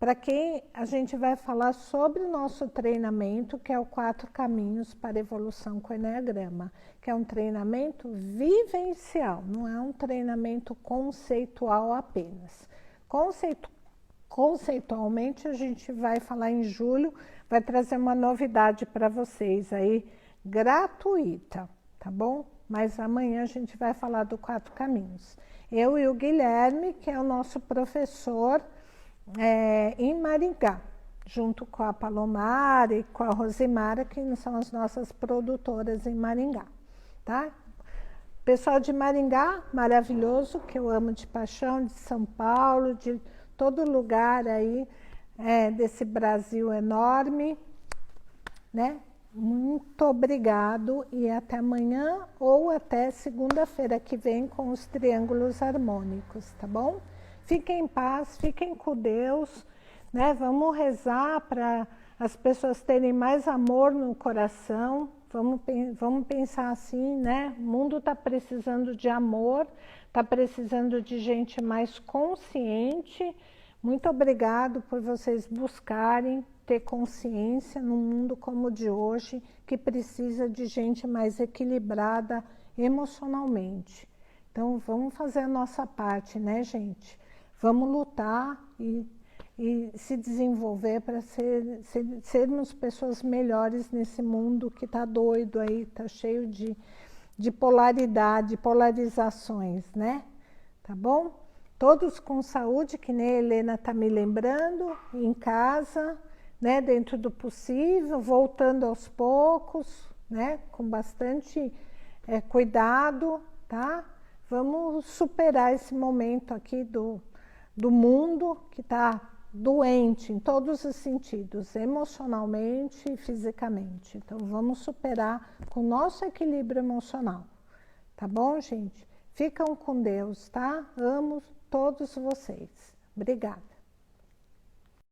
para quem a gente vai falar sobre o nosso treinamento, que é o 4 Caminhos para a Evolução com o Eneagrama, que é um treinamento vivencial, não é um treinamento conceitual apenas. Conceitualmente, a gente vai falar em julho, vai trazer uma novidade para vocês aí, gratuita, tá bom? Mas amanhã a gente vai falar do 4 Caminhos. Eu e o Guilherme, que é o nosso professor em Maringá, junto com a Palomar e com a Rosimara, que são as nossas produtoras em Maringá, tá? Pessoal de Maringá, maravilhoso, que eu amo de paixão, de São Paulo, de todo lugar aí, desse Brasil enorme, né? Muito obrigado e até amanhã ou até segunda-feira que vem com os triângulos harmônicos, tá bom? Fiquem em paz, fiquem com Deus, né? Vamos rezar para as pessoas terem mais amor no coração. Vamos pensar assim, né? O mundo está precisando de amor, está precisando de gente mais consciente. Muito obrigado por vocês buscarem ter consciência num mundo como o de hoje, que precisa de gente mais equilibrada emocionalmente. Então, vamos fazer a nossa parte, né, gente? Vamos lutar e se desenvolver para sermos pessoas melhores nesse mundo que está doido aí, está cheio de polaridade, polarizações, né? Tá bom? Todos com saúde, que nem a Helena está me lembrando, em casa, né, dentro do possível, voltando aos poucos, né, com bastante cuidado, tá? Vamos superar esse momento aqui do mundo que está doente em todos os sentidos, emocionalmente e fisicamente. Então, vamos superar com o nosso equilíbrio emocional. Tá bom, gente? Ficam com Deus, tá? Amo todos vocês. Obrigada.